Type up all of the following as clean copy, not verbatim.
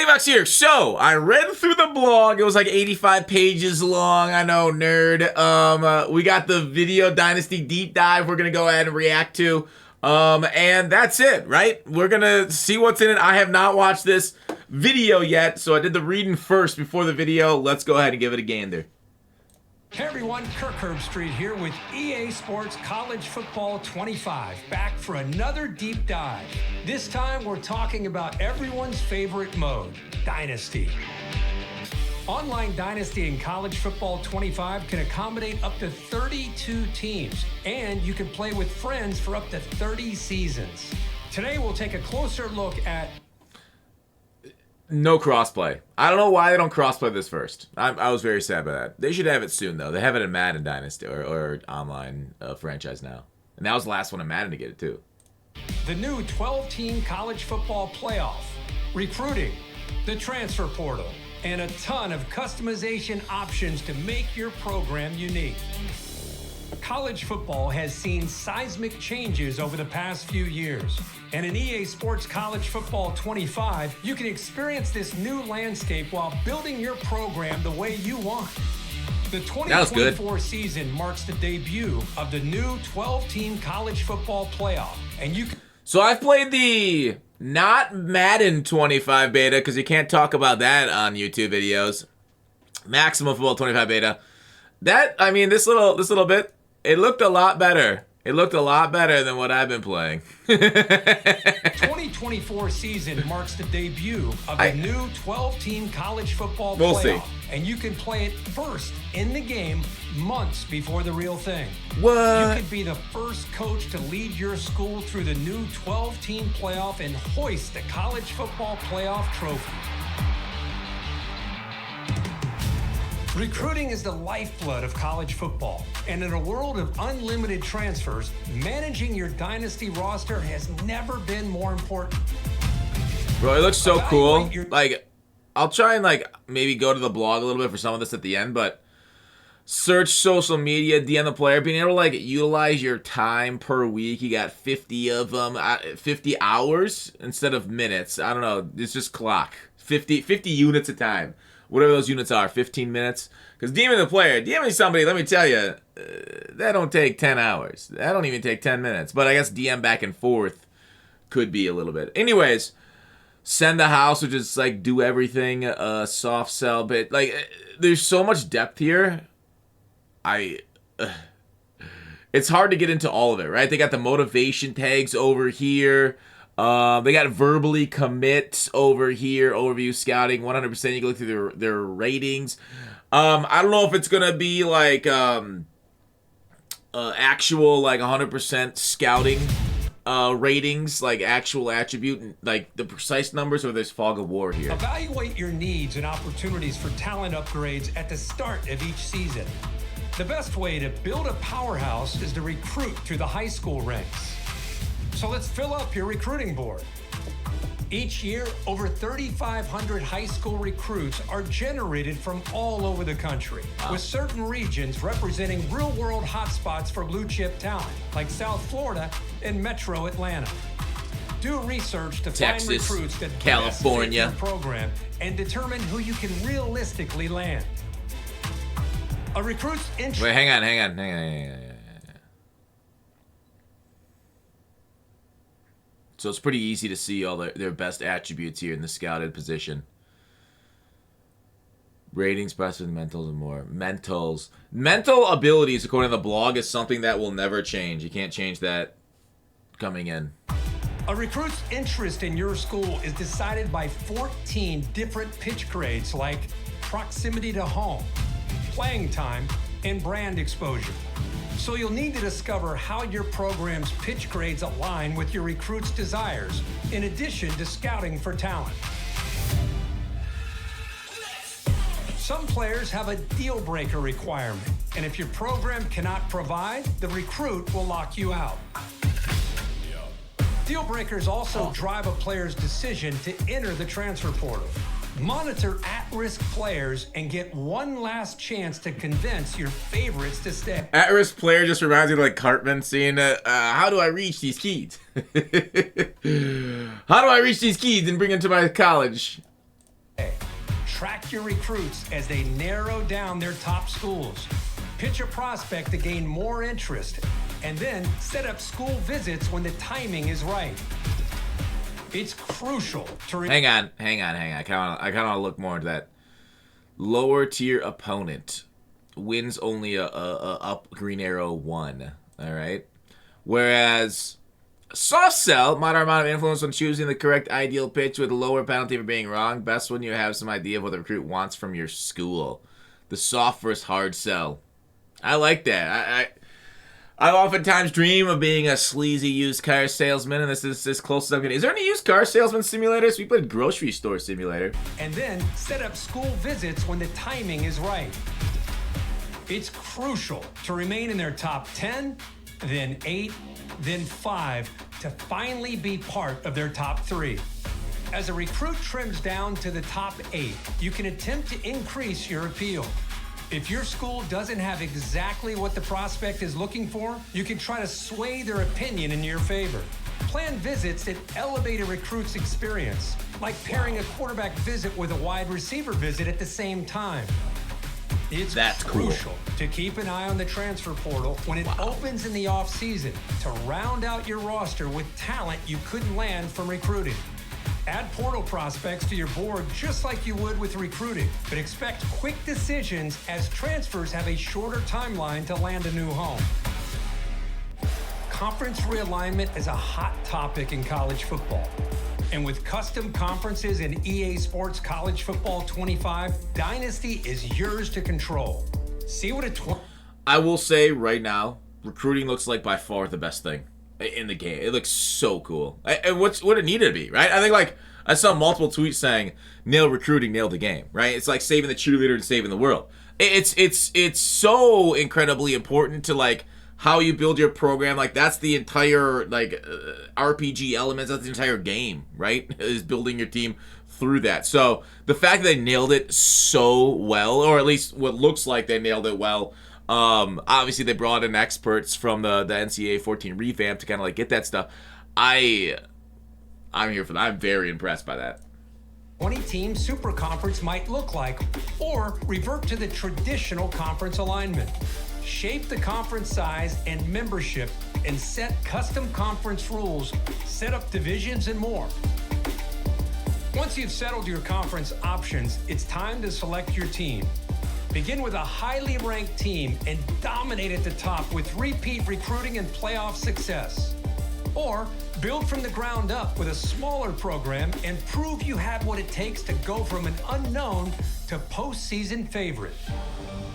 Gutfoxx here. So, I read through the blog. It was like 85 pages long. I know, nerd. We got the video Dynasty deep dive we're going to go ahead and react to. And that's it, right? We're going to see what's in it. I have not watched this video yet, so I did the reading first before the video. Let's go ahead and give it a gander. Hey everyone, Kirk Herbstreit here with EA Sports College Football 25, back for another deep dive. This time we're talking about everyone's favorite mode, Dynasty. Online Dynasty in College Football 25 can accommodate up to 32 teams, and you can play with friends for up to 30 seasons. Today we'll take a closer look at no crossplay. I don't know why they don't crossplay this first. I was very sad by that. They should have it soon, though. They have it in Madden Dynasty or online franchise now. And that was the last one in Madden to get it, too. the new 12-team college football playoff, recruiting, the transfer portal, and a ton of customization options to make your program unique. College football has seen seismic changes over the past few years. And in EA Sports College Football 25, you can experience this new landscape while building your program the way you want. The 2024 season marks the debut of the new 12-team college football playoff. And you can... So I've played the not Madden 25 beta because you can't talk about that on YouTube videos. Maximum Football 25 beta. That, I mean, this little bit, it looked a lot better. It looked a lot better than what I've been playing. 2024 season marks the debut of the new 12-team college football playoff. See. And you can play it first in the game months before the real thing. What? You could be the first coach to lead your school through the new 12-team playoff and hoist the college football playoff trophy. Recruiting is the lifeblood of college football, and in a world of unlimited transfers, managing your dynasty roster has never been more important. Bro, it looks so cool. Like, I'll try and like maybe go to the blog a little bit for some of this at the end, but search social media, DM the player, being able to like utilize your time per week. You got 50 of them, 50 hours instead of minutes. I don't know. It's just clock. 50 units a time. Whatever those units are, 15 minutes. Because DMing the player, DMing somebody, let me tell you, that don't take 10 hours. That don't even take 10 minutes. But I guess DM back and forth could be a little bit. Anyways, send the house, which is like do everything, soft sell bit. Like, there's so much depth here. It's hard to get into all of it, right? They got the motivation tags over here. They got verbally commit over here, overview scouting, 100%. You can look through their ratings. I don't know if it's gonna be like actual like 100% scouting ratings, like actual attribute, like the precise numbers, or there's fog of war here. Evaluate your needs and opportunities for talent upgrades at the start of each season. The best way to build a powerhouse is to recruit through the high school ranks. So let's fill up your recruiting board. Each year, over 3,500 high school recruits are generated from all over the country, with certain regions representing real-world hotspots for blue-chip talent, like South Florida and Metro Atlanta. Do research to Texas, find recruits that California best fit your program and determine who you can realistically land. A recruit's interest... Wait, hang on. So it's pretty easy to see all their best attributes here in the scouted position. Ratings, prospects, mentals, and more. Mentals. Mental abilities, according to the blog, is something that will never change. You can't change that coming in. A recruit's interest in your school is decided by 14 different pitch grades like proximity to home, playing time, and brand exposure. So you'll need to discover how your program's pitch grades align with your recruit's desires, in addition to scouting for talent. Some players have a deal breaker requirement, and if your program cannot provide, the recruit will lock you out. Deal breakers also drive a player's decision to enter the transfer portal. Monitor at-risk players and get one last chance to convince your favorites to stay. At-risk player just reminds me of like Cartman saying, how do I reach these kids? How do I reach these kids and bring them to my college? track your recruits as they narrow down their top schools. Pitch a prospect to gain more interest, and then set up school visits when the timing is right. It's crucial to hang on. I kind of want to look more into that. Lower tier opponent wins only a up green arrow 1. All right. Whereas soft sell, moderate amount of influence when choosing the correct ideal pitch with a lower penalty for being wrong. Best when you have some idea of what the recruit wants from your school. The soft versus hard sell. I like that. I oftentimes dream of being a sleazy used car salesman, and this is as close as I'm getting. Is there any used car salesman simulators? We played grocery store simulator. And then set up school visits when the timing is right. It's crucial to remain in their top 10, then 8, then 5 to finally be part of their top 3. As a recruit trims down to the top 8, you can attempt to increase your appeal. If your school doesn't have exactly what the prospect is looking for, you can try to sway their opinion in your favor. Plan visits that elevate a recruit's experience, like pairing a quarterback visit with a wide receiver visit at the same time. That's crucial to keep an eye on the transfer portal when it opens in the offseason to round out your roster with talent you couldn't land from recruiting. Add portal prospects to your board just like you would with recruiting, but expect quick decisions as transfers have a shorter timeline to land a new home. Conference realignment is a hot topic in college football. And with custom conferences in EA Sports College Football 25, Dynasty is yours to control. See what I will say right now, recruiting looks like by far the best thing in the game. It looks so cool. And what it needed to be, right? I think, like, I saw multiple tweets saying, nail recruiting, nail the game, right? It's like saving the cheerleader and saving the world. It's so incredibly important to, like, how you build your program. Like, that's the entire, like, RPG elements. That's the entire game, right? Is building your team through that. So the fact that they nailed it so well, or at least what looks like they nailed it well. Obviously they brought in experts from the NCAA 14 revamp to kind of like get that stuff. I'm here for that. I'm very impressed by that. 20-team super conference might look like, or revert to the traditional conference alignment. Shape the conference size and membership and set custom conference rules, set up divisions and more. Once you've settled your conference options, it's time to select your team. Begin with a highly ranked team and dominate at the top with repeat recruiting and playoff success. Or build from the ground up with a smaller program and prove you have what it takes to go from an unknown to postseason favorite.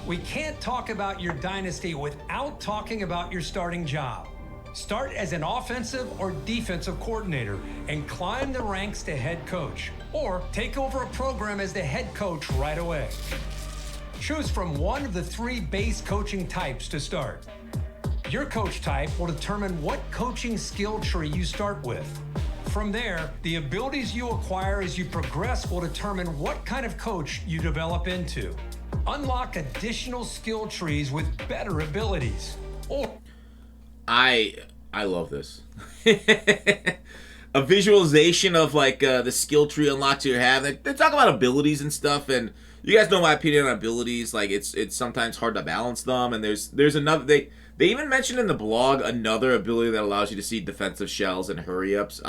We can't talk about your dynasty without talking about your starting job. Start as an offensive or defensive coordinator and climb the ranks to head coach, or take over a program as the head coach right away. Choose from one of the 3 base coaching types to start. Your coach type will determine what coaching skill tree you start with. From there, the abilities you acquire as you progress will determine what kind of coach you develop into. Unlock additional skill trees with better abilities. Or I love this. A visualization of like the skill tree unlocks you have. They talk about abilities and stuff, and you guys know my opinion on abilities. Like it's sometimes hard to balance them, and there's another they even mentioned in the blog another ability that allows you to see defensive shells and hurry ups.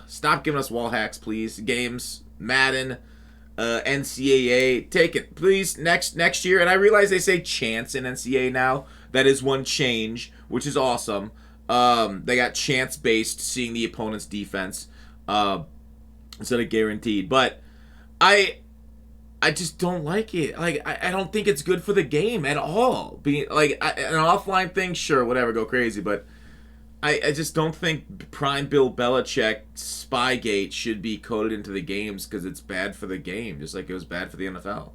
Stop giving us wall hacks, please. Games, Madden, NCAA, take it, please. Next year, and I realize they say chance in NCAA now. That is one change, which is awesome. They got chance based, seeing the opponent's defense instead of guaranteed. But I just don't like it. Like, I don't think it's good for the game at all. Being like an offline thing, sure, whatever, go crazy. But I just don't think Prime Bill Belichick Spygate should be coded into the games because it's bad for the game, just like it was bad for the NFL.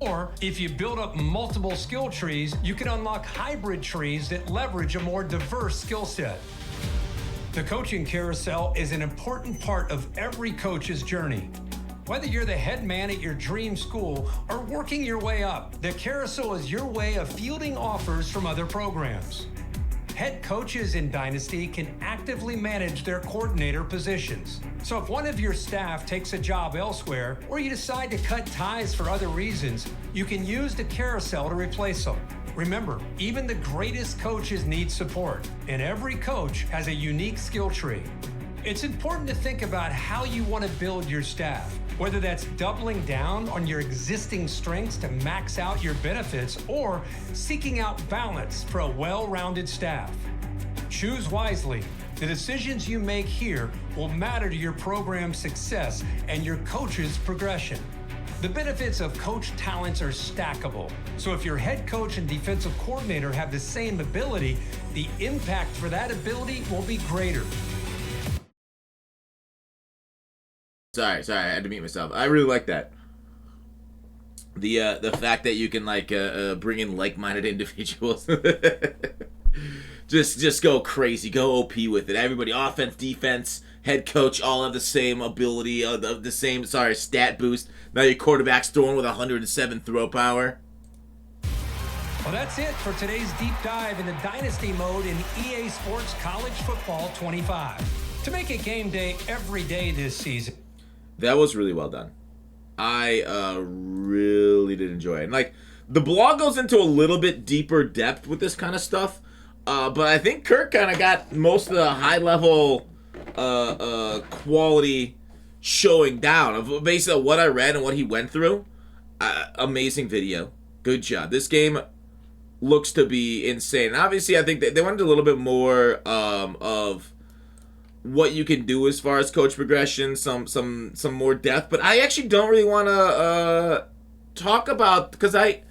Or if you build up multiple skill trees, you can unlock hybrid trees that leverage a more diverse skill set. The coaching carousel is an important part of every coach's journey. Whether you're the head man at your dream school or working your way up, the carousel is your way of fielding offers from other programs. Head coaches in Dynasty can actively manage their coordinator positions. So if one of your staff takes a job elsewhere, or you decide to cut ties for other reasons, you can use the carousel to replace them. Remember, even the greatest coaches need support, and every coach has a unique skill tree. It's important to think about how you want to build your staff, whether that's doubling down on your existing strengths to max out your benefits or seeking out balance for a well-rounded staff. Choose wisely. The decisions you make here will matter to your program's success and your coach's progression. The benefits of coach talents are stackable. So if your head coach and defensive coordinator have the same ability, the impact for that ability will be greater. Sorry, I had to mute myself. I really like that. The fact that you can like bring in like-minded individuals. just go crazy, go OP with it. Everybody, offense, defense, head coach, all have the same ability, the same stat boost. Now your quarterback's throwing with 107 throw power. Well, that's it for today's deep dive into Dynasty mode in EA Sports College Football 25. To make it game day every day this season. That was really well done. I really did enjoy it. And, like, the blog goes into a little bit deeper depth with this kind of stuff. But I think Kirk kind of got most of the high-level quality showing down of basically what I read and what he went through. Amazing video. Good job. This game looks to be insane. And obviously, I think they went into a little bit more of what you can do as far as coach progression, some more depth. But I actually don't really want to talk about, because I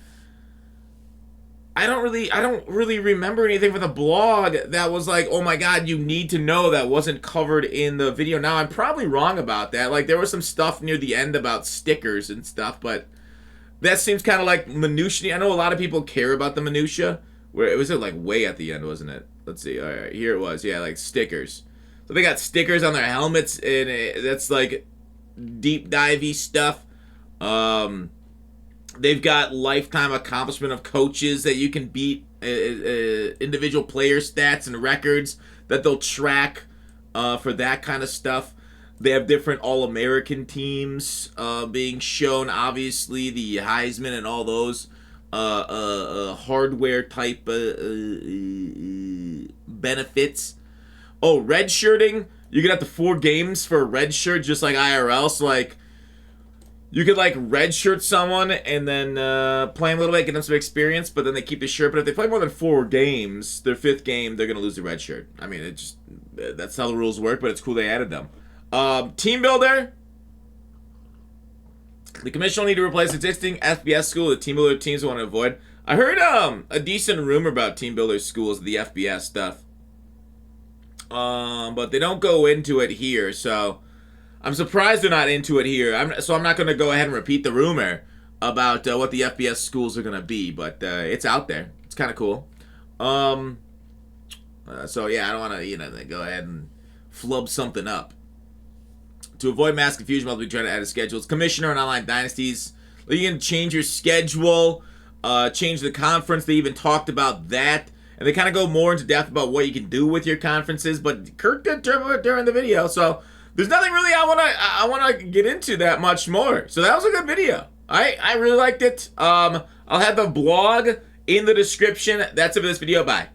don't really remember anything from the blog that was like, oh my god, you need to know that wasn't covered in the video. Now, I'm probably wrong about that. Like, there was some stuff near the end about stickers and stuff, but that seems kind of like minutia. I know a lot of people care about the minutia. Where it was like way at the end, wasn't it? Let's see. All right, here it was. Yeah, like stickers. So they got stickers on their helmets, and that's like deep divey stuff. They've got lifetime accomplishment of coaches that you can beat, individual player stats and records that they'll track for that kind of stuff. They have different All-American teams being shown, obviously, the Heisman and all those hardware type benefits. Oh, redshirting. You get up to 4 games for a red shirt, just like IRL. So, like, you could, like, redshirt someone and then play them a little bit, get them some experience, but then they keep the shirt. But if they play more than 4 games, their 5th game, they're going to lose the red shirt. I mean, that's how the rules work, but it's cool they added them. Team builder. The commission will need to replace existing FBS school with team builder teams want to avoid. I heard a decent rumor about team builder schools, the FBS stuff. But they don't go into it here, so I'm surprised they're not into it here. So I'm not going to go ahead and repeat the rumor about what the FBS schools are going to be, but it's out there. It's kind of cool. So yeah, I don't want to go ahead and flub something up. To avoid mass confusion while we try to add a schedule, it's Commissioner and Online Dynasties. You can change your schedule, change the conference. They even talked about that. And they kind of go more into depth about what you can do with your conferences. But Kirk did during the video, so there's nothing really I want to get into that much more. So that was a good video. I really liked it. I'll have the blog in the description. That's it for this video. Bye.